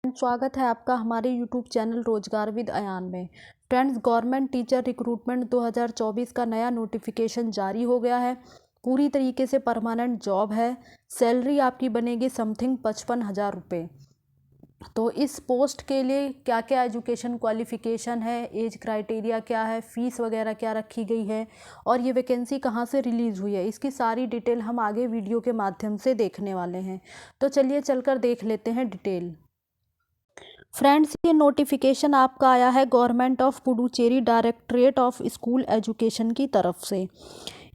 स्वागत है आपका हमारे YouTube चैनल रोजगार विद अयान में। फ्रेंड्स, गवर्नमेंट टीचर रिक्रूटमेंट 2024 का नया नोटिफिकेशन जारी हो गया है। पूरी तरीके से परमानेंट जॉब है। सैलरी आपकी बनेगी समथिंग 55,000 रुपये। तो इस पोस्ट के लिए क्या क्या एजुकेशन क्वालिफिकेशन है, एज क्राइटेरिया क्या है, फ़ीस वगैरह क्या रखी गई है और ये वैकेंसी कहाँ से रिलीज़ हुई है, इसकी सारी डिटेल हम आगे वीडियो के माध्यम से देखने वाले हैं। तो चलिए चलकर देख लेते हैं डिटेल। फ्रेंड्स, ये नोटिफिकेशन आपका आया है government of Puducherry directorate of school education की तरफ से।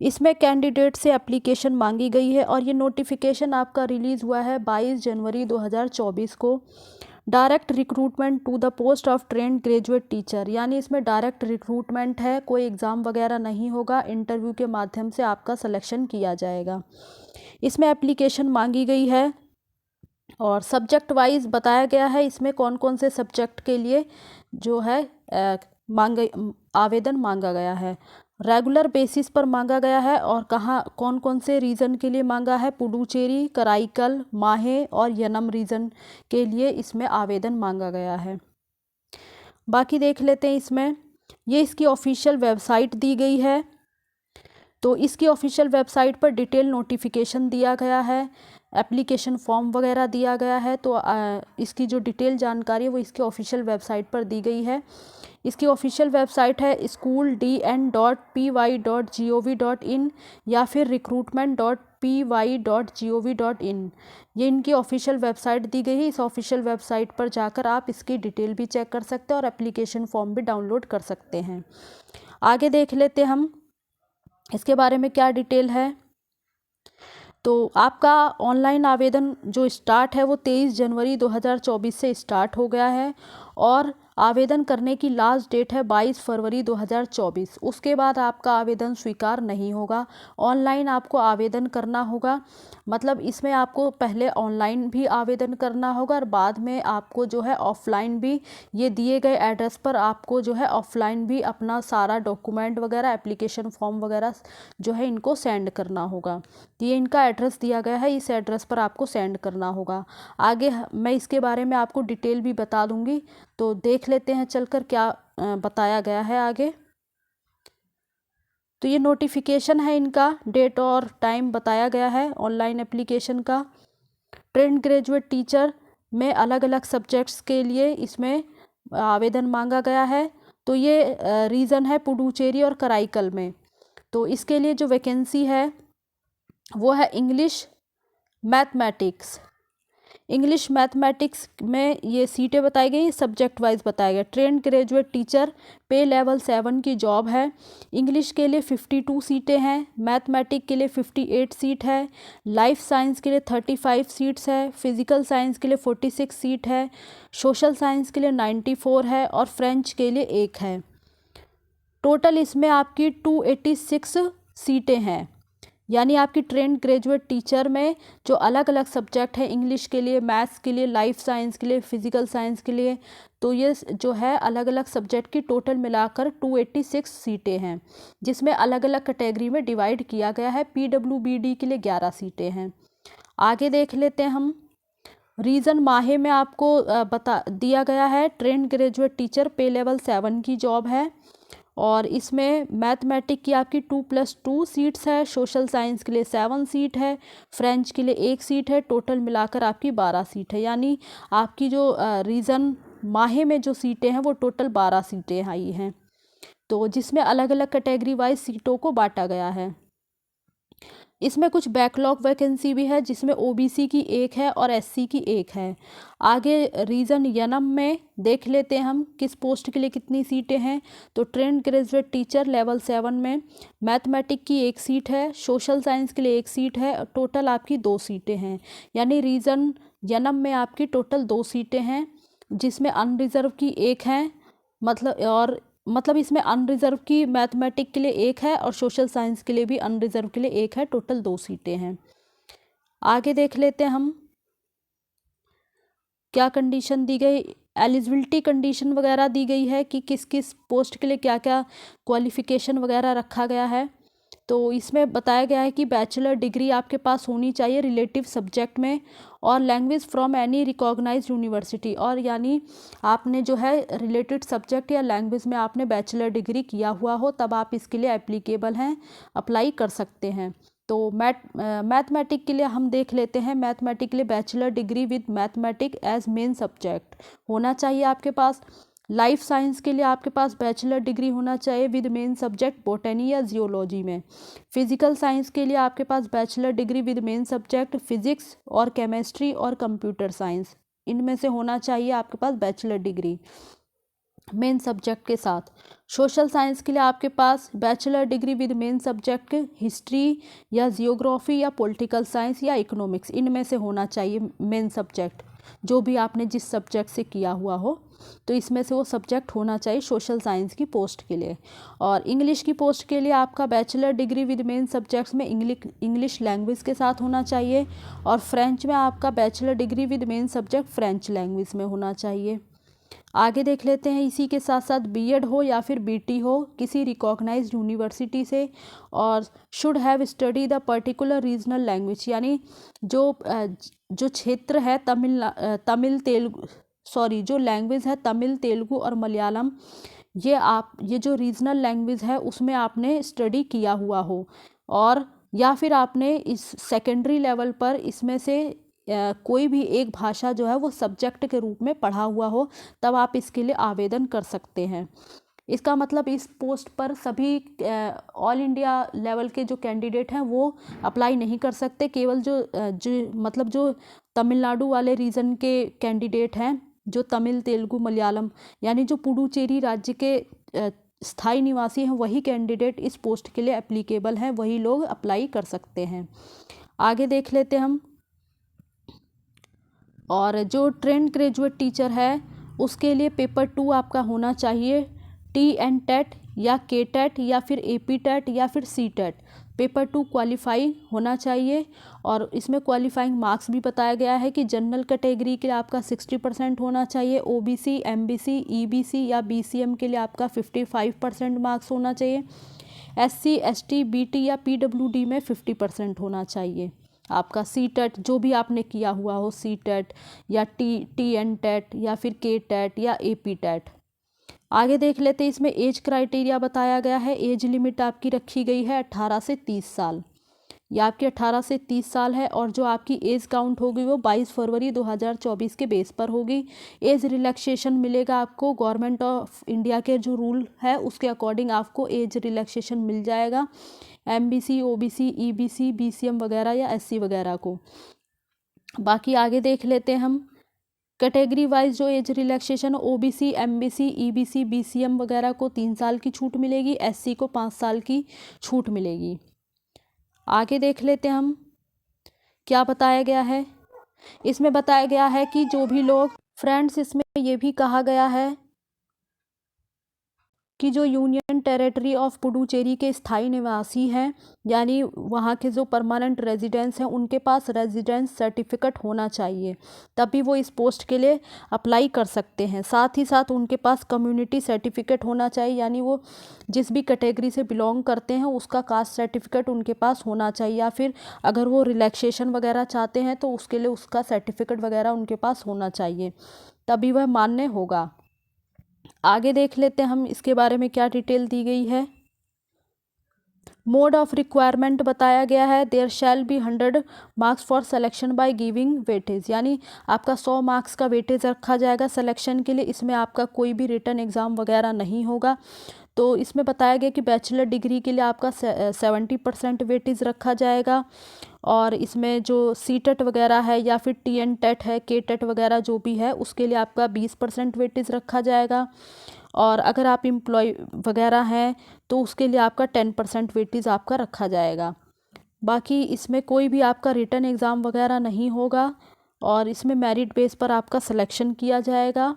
इसमें कैंडिडेट से एप्लीकेशन मांगी गई है और ये नोटिफिकेशन आपका रिलीज़ हुआ है 22 जनवरी 2024 को। Direct recruitment to the post of trained graduate teacher, यानी इसमें डायरेक्ट रिक्रूटमेंट है, कोई एग्ज़ाम वगैरह नहीं होगा, इंटरव्यू के माध्यम से आपका सिलेक्शन किया जाएगा। इसमें एप्लीकेशन मांगी गई है और सब्जेक्ट वाइज बताया गया है इसमें कौन कौन से सब्जेक्ट के लिए जो है आवेदन मांगा गया है। रेगुलर बेसिस पर मांगा गया है और कहाँ कौन कौन से रीजन के लिए मांगा है। पुडुचेरी, कराईकल, माहे और यनम रीजन के लिए इसमें आवेदन मांगा गया है। बाकी देख लेते हैं। इसमें ये इसकी ऑफिशियल वेबसाइट दी गई है। तो इसकी ऑफिशियल वेबसाइट पर डिटेल नोटिफिकेशन दिया गया है, एप्लीकेशन फॉर्म वगैरह दिया गया है। तो इसकी जो डिटेल जानकारी है वो इसकी ऑफिशियल वेबसाइट पर दी गई है। इसकी ऑफिशियल वेबसाइट है school.py.gov.in या फिर recruitment.py.gov.in। ये इनकी ऑफिशियल वेबसाइट दी गई है। इस ऑफिशियल वेबसाइट पर जाकर आप इसकी डिटेल भी चेक कर सकते हैं और एप्लीकेशन फॉर्म भी डाउनलोड कर सकते हैं। आगे देख लेते हैं हम इसके बारे में क्या डिटेल है। तो आपका ऑनलाइन आवेदन जो स्टार्ट है वो 23 जनवरी 2024 से स्टार्ट हो गया है और आवेदन करने की लास्ट डेट है 22 फरवरी 2024। उसके बाद आपका आवेदन स्वीकार नहीं होगा। ऑनलाइन आपको आवेदन करना होगा, मतलब इसमें आपको पहले ऑनलाइन भी आवेदन करना होगा और बाद में आपको जो है ऑफलाइन भी ये दिए गए एड्रेस पर आपको जो है ऑफलाइन भी अपना सारा डॉक्यूमेंट वगैरह, एप्लीकेशन फॉर्म वगैरह जो है इनको सेंड करना होगा। ये इनका एड्रेस दिया गया है, इस एड्रेस पर आपको सेंड करना होगा। आगे मैं इसके बारे में आपको डिटेल भी बता दूंगी। तो देख लेते हैं चलकर क्या बताया गया है आगे। तो ये नोटिफिकेशन है, इनका डेट और टाइम बताया गया है ऑनलाइन एप्लीकेशन का। ट्रेंड ग्रेजुएट टीचर में अलग अलग सब्जेक्ट्स के लिए इसमें आवेदन मांगा गया है। तो ये रीज़न है पुडुचेरी और कराईकल में। तो इसके लिए जो वैकेंसी है वो है इंग्लिश मैथमेटिक्स। इंग्लिश मैथमेटिक्स में ये सीटें बताई गई, सब्जेक्ट वाइज बताया गया। ट्रेंड ग्रेजुएट टीचर पे लेवल 7 की जॉब है। इंग्लिश के लिए 52 सीटें हैं, मैथमेटिक्स के लिए 58 सीट है, लाइफ साइंस के लिए 35 सीट्स है, फिजिकल साइंस के लिए 46 सीट है, सोशल साइंस के लिए 94 है और फ्रेंच के लिए 1 है। टोटल इसमें आपकी 286 सीटें हैं। यानी आपकी ट्रेंड ग्रेजुएट टीचर में जो अलग अलग सब्जेक्ट है, इंग्लिश के लिए, मैथ्स के लिए, लाइफ साइंस के लिए, फिजिकल साइंस के लिए, तो ये जो है अलग अलग सब्जेक्ट की टोटल मिलाकर 286 सीटें हैं, जिसमें अलग अलग कैटेगरी में डिवाइड किया गया है। PWBD के लिए 11 सीटें हैं। आगे देख लेते हैं हम। रीजन माहे में आपको बता दिया गया है। ट्रेंड ग्रेजुएट टीचर पे लेवल 7 की जॉब है और इसमें मैथमेटिक्स की आपकी 2+2 सीट्स है, सोशल साइंस के लिए 7 सीट है, फ्रेंच के लिए 1 सीट है, टोटल मिलाकर आपकी 12 सीट है। यानी आपकी जो रीजन माहे में जो सीटें हैं वो टोटल 12 सीटें आई हैं। तो जिसमें अलग अलग कैटेगरी वाइज सीटों को बांटा गया है। इसमें कुछ बैकलॉग वैकेंसी भी है, जिसमें OBC की 1 है और SC की 1 है। आगे रीजन यनम में देख लेते हैं हम किस पोस्ट के लिए कितनी सीटें हैं। तो ट्रेंड ग्रेजुएट टीचर लेवल 7 में मैथमेटिक्स की 1 सीट है, सोशल साइंस के लिए 1 सीट है, टोटल आपकी 2 सीटें हैं। यानी रीजन यनम में आपकी टोटल 2 सीटें हैं, जिसमें अनरिजर्व की 1 है, मतलब इसमें अनरिजर्व की मैथमेटिक्स के लिए 1 है और सोशल साइंस के लिए भी अनरिजर्व के लिए 1 है, टोटल 2 सीटें हैं। आगे देख लेते हैं हम क्या कंडीशन दी गई। एलिजिबिलिटी कंडीशन वगैरह दी गई है कि किस किस पोस्ट के लिए क्या क्या क्वालिफिकेशन वगैरह रखा गया है। तो इसमें बताया गया है कि बैचलर डिग्री आपके पास होनी चाहिए रिलेटिव सब्जेक्ट में, और language from any recognised university, और यानी आपने जो है रिलेटेड सब्जेक्ट या लैंग्वेज में आपने बैचलर डिग्री किया हुआ हो, तब आप इसके लिए एप्लीकेबल हैं, अप्लाई कर सकते हैं। तो मैथमेटिक के लिए हम देख लेते हैं। मैथमेटिक के लिए bachelor degree with mathematic as main subject होना चाहिए आपके पास। लाइफ साइंस के लिए आपके पास बैचलर डिग्री होना चाहिए विद मेन सब्जेक्ट बॉटनी या जियोलॉजी में। फिजिकल साइंस के लिए आपके पास bachelor degree with main subject physics और केमिस्ट्री और कंप्यूटर साइंस, इनमें से होना चाहिए आपके पास बैचलर डिग्री मेन सब्जेक्ट के साथ। सोशल साइंस के लिए आपके पास bachelor degree with main subject history या जियोग्राफी या पॉलिटिकल साइंस या इकोनॉमिक्स, इनमें से होना चाहिए मेन सब्जेक्ट, जो भी आपने जिस सब्जेक्ट से किया हुआ हो तो इसमें से वो सब्जेक्ट होना चाहिए सोशल साइंस की पोस्ट के लिए। और इंग्लिश की पोस्ट के लिए आपका bachelor degree with main subjects में इंग्लिश लैंग्वेज के साथ होना चाहिए, और फ्रेंच में आपका bachelor degree with main subject French language में होना चाहिए। आगे देख लेते हैं, इसी के साथ साथ बीएड हो या फिर बीटी हो किसी रिकॉग्नाइज्ड यूनिवर्सिटी से, और should have study the particular regional language, यानी जो क्षेत्र है जो लैंग्वेज है तमिल, तेलुगु और मलयालम, ये जो रीजनल लैंग्वेज है उसमें आपने स्टडी किया हुआ हो, और या फिर आपने इस सेकेंडरी लेवल पर इसमें से कोई भी एक भाषा जो है वो सब्जेक्ट के रूप में पढ़ा हुआ हो, तब आप इसके लिए आवेदन कर सकते हैं। इसका मतलब इस पोस्ट पर सभी ऑल इंडिया लेवल के जो कैंडिडेट हैं वो अप्लाई नहीं कर सकते, केवल जो तमिलनाडु वाले रीजन के कैंडिडेट हैं, जो तमिल, तेलुगु, मलयालम, यानी जो पुडुचेरी राज्य के स्थायी निवासी हैं, वही कैंडिडेट इस पोस्ट के लिए एप्लीकेबल हैं, वही लोग अप्लाई कर सकते हैं। आगे देख लेते हम। और जो ट्रेंड ग्रेजुएट टीचर है उसके लिए पेपर 2 आपका होना चाहिए, TN टेट या के टेट या फिर AP टेट या फिर C टेट, पेपर 2 क्वालिफाई होना चाहिए। और इसमें क्वालिफाइंग मार्क्स भी बताया गया है कि जनरल कैटेगरी के लिए आपका 60% होना चाहिए, OBC, MBC, EBC या BCM के लिए आपका 55% मार्क्स होना चाहिए, SC, ST, BT या PWD में 50% होना चाहिए। आपका C टेट जो भी आपने किया हुआ हो, C टेट या TN टेट या फिर के टेट या AP टेट। आगे देख लेते हैं, इसमें एज क्राइटेरिया बताया गया है। एज लिमिट आपकी रखी गई है 18 से 30 साल, या आपकी 18 से 30 साल है, और जो आपकी एज काउंट होगी वो 22 फरवरी 2024 के बेस पर होगी। एज रिलैक्सेशन मिलेगा आपको, गवर्नमेंट ऑफ इंडिया के जो रूल है उसके अकॉर्डिंग आपको एज रिलैक्सेशन मिल जाएगा MBC, OBC, EBC, BCM वगैरह या SC वगैरह को। बाकी आगे देख लेते हैं हम कैटेगरी वाइज जो age relaxation, OBC, MBC, EBC, BCM वगैरह को 3 साल की छूट मिलेगी, SC को 5 साल की छूट मिलेगी। आगे देख लेते हैं हम क्या बताया गया है। इसमें बताया गया है कि जो भी लोग फ्रेंड्स, इसमें ये भी कहा गया है कि जो यूनियन टेरिटरी ऑफ पुडुचेरी के स्थायी निवासी हैं, यानी वहाँ के जो परमानेंट रेजिडेंट्स हैं, उनके पास रेजिडेंस सर्टिफिकेट होना चाहिए, तभी वो इस पोस्ट के लिए अप्लाई कर सकते हैं। साथ ही साथ उनके पास कम्युनिटी सर्टिफिकेट होना चाहिए, यानी वो जिस भी कैटेगरी से बिलोंग करते हैं उसका कास्ट सर्टिफिकेट उनके पास होना चाहिए, या फिर अगर वो रिलैक्सेशन वगैरह चाहते हैं तो उसके लिए उसका सर्टिफिकेट वगैरह उनके पास होना चाहिए, तभी वह मान्य होगा। आगे देख लेते हैं हम इसके बारे में क्या डिटेल दी गई है। मोड ऑफ रिक्वायरमेंट बताया गया है, there shall be 100 marks for selection by giving weightage, यानी आपका 100 मार्क्स का वेटेज रखा जाएगा सिलेक्शन के लिए। इसमें आपका कोई भी रिटन एग्ज़ाम वगैरह नहीं होगा। तो इसमें बताया गया कि बैचलर डिग्री के लिए आपका 70% वेटेज रखा जाएगा, और इसमें जो C टेट वगैरह है या फिर TN टेट है, के टेट वगैरह जो भी है उसके लिए आपका 20% वेटेज रखा जाएगा, और अगर आप एम्प्लॉय वगैरह हैं तो उसके लिए आपका 10% वेटेज आपका रखा जाएगा। बाकी इसमें कोई भी आपका रिटन एग्ज़ाम वगैरह नहीं होगा, और इसमें मेरिट बेस पर आपका सिलेक्शन किया जाएगा।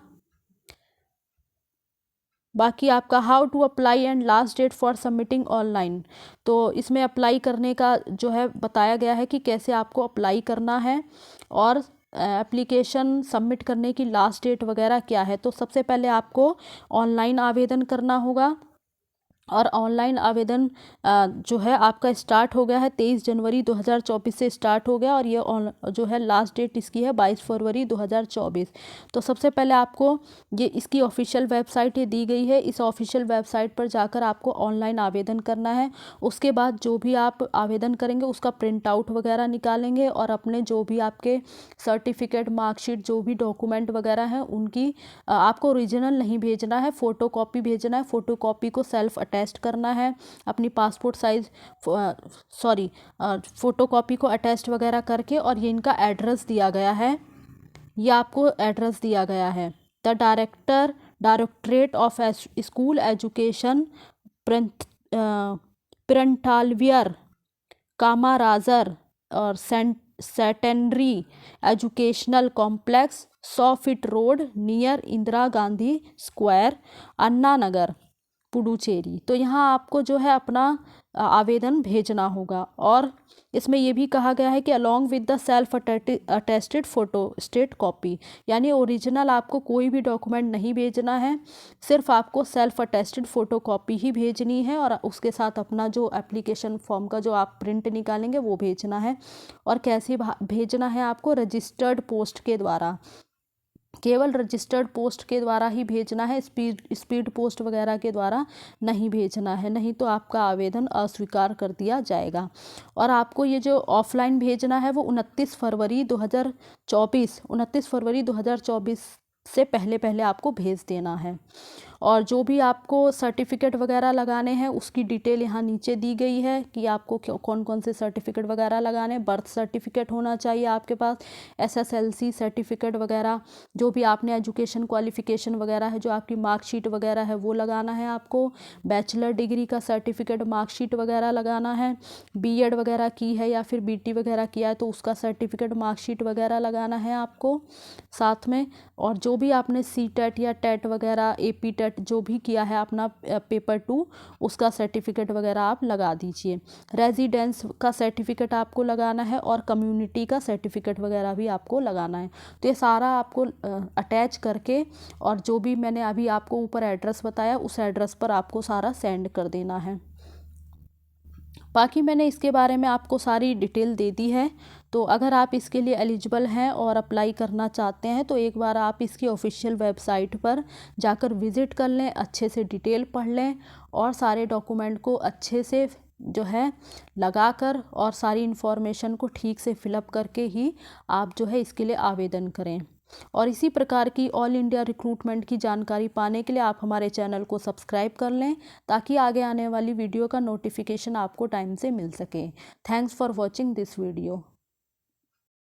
बाकी आपका how to apply and last date for submitting online, तो इसमें अप्लाई करने का जो है बताया गया है कि कैसे आपको अप्लाई करना है, और एप्लीकेशन सबमिट करने की लास्ट डेट वगैरह क्या है। तो सबसे पहले आपको ऑनलाइन आवेदन करना होगा। और ऑनलाइन आवेदन जो है आपका स्टार्ट हो गया है 23 जनवरी 2024 से स्टार्ट हो गया, और ये जो है लास्ट डेट इसकी है 22 फरवरी 2024। तो सबसे पहले आपको ये इसकी ऑफिशियल वेबसाइट ये दी गई है, इस ऑफिशियल वेबसाइट पर जाकर आपको ऑनलाइन आवेदन करना है। उसके बाद जो भी आप आवेदन करेंगे उसका प्रिंट आउट वगैरह निकालेंगे, और अपने जो भी आपके सर्टिफिकेट, मार्कशीट, जो भी डॉक्यूमेंट वगैरह हैं उनकी आपको ओरिजिनल नहीं भेजना है, फ़ोटो कॉपी भेजना है। फ़ोटो कॉपी को सेल्फ अटैच करना है अपनी पासपोर्ट साइज़ फ़ोटो कॉपी को अटैच वगैरह करके, और ये इनका एड्रेस दिया गया है, ये आपको एड्रेस दिया गया है। The directorate of school education, Perunthalaivar, Kamarajar और centenary educational complex, 100 feet road near Indira Gandhi square, Anna Nagar, Puducherry. तो यहाँ आपको जो है अपना आवेदन भेजना होगा। और इसमें ये भी कहा गया है कि along with the self attested photo state copy, यानी ओरिजिनल आपको कोई भी डॉक्यूमेंट नहीं भेजना है, सिर्फ आपको सेल्फ अटेस्टेड फ़ोटो कॉपी ही भेजनी है, और उसके साथ अपना जो एप्लीकेशन फॉर्म का जो आप प्रिंट निकालेंगे वो भेजना है। और कैसे भेजना है आपको? रजिस्टर्ड पोस्ट के द्वारा, केवल रजिस्टर्ड पोस्ट के द्वारा ही भेजना है, स्पीड पोस्ट वगैरह के द्वारा नहीं भेजना है, नहीं तो आपका आवेदन अस्वीकार कर दिया जाएगा। और आपको ये जो ऑफलाइन भेजना है वो 29 फरवरी 2024 से पहले आपको भेज देना है। और जो भी आपको सर्टिफिकेट वगैरह लगाने हैं उसकी डिटेल यहाँ नीचे दी गई है कि आपको कौन कौन से सर्टिफिकेट वगैरह लगाने हैं। बर्थ सर्टिफिकेट होना चाहिए आपके पास, SSLC सर्टिफिकेट वगैरह, जो भी आपने एजुकेशन क्वालिफिकेशन वगैरह है, जो आपकी मार्कशीट वगैरह है वो लगाना है आपको। बैचलर डिग्री का सर्टिफिकेट, मार्कशीट वगैरह लगाना है। B.Ed वगैरह की है या फिर BT वगैरह किया है तो उसका सर्टिफिकेट, मार्कशीट वगैरह लगाना है आपको साथ में। और जो भी आपने CTET या TET वगैरह, AP TET जो भी किया है अपना पेपर 2, उसका सर्टिफिकेट वगैरह आप लगा दीजिए। रेजिडेंस का सर्टिफिकेट आपको लगाना है, और कम्युनिटी का सर्टिफिकेट वगैरह भी आपको लगाना है। तो ये सारा आपको अटैच करके, और जो भी मैंने अभी आपको ऊपर एड्रेस बताया उस एड्रेस पर आपको सारा सेंड कर देना है। बाकी मैंने इसके बारे में आपको सारी डिटेल दे दी है। तो अगर आप इसके लिए एलिजिबल हैं और अप्लाई करना चाहते हैं तो एक बार आप इसकी ऑफिशियल वेबसाइट पर जाकर विज़िट कर लें, अच्छे से डिटेल पढ़ लें, और सारे डॉक्यूमेंट को अच्छे से जो है लगाकर और सारी इन्फॉर्मेशन को ठीक से फिलअप करके ही आप जो है इसके लिए आवेदन करें। और इसी प्रकार की ऑल इंडिया रिक्रूटमेंट की जानकारी पाने के लिए आप हमारे चैनल को सब्सक्राइब कर लें, ताकि आगे आने वाली वीडियो का नोटिफिकेशन आपको टाइम से मिल सके। Thanks for watching this video.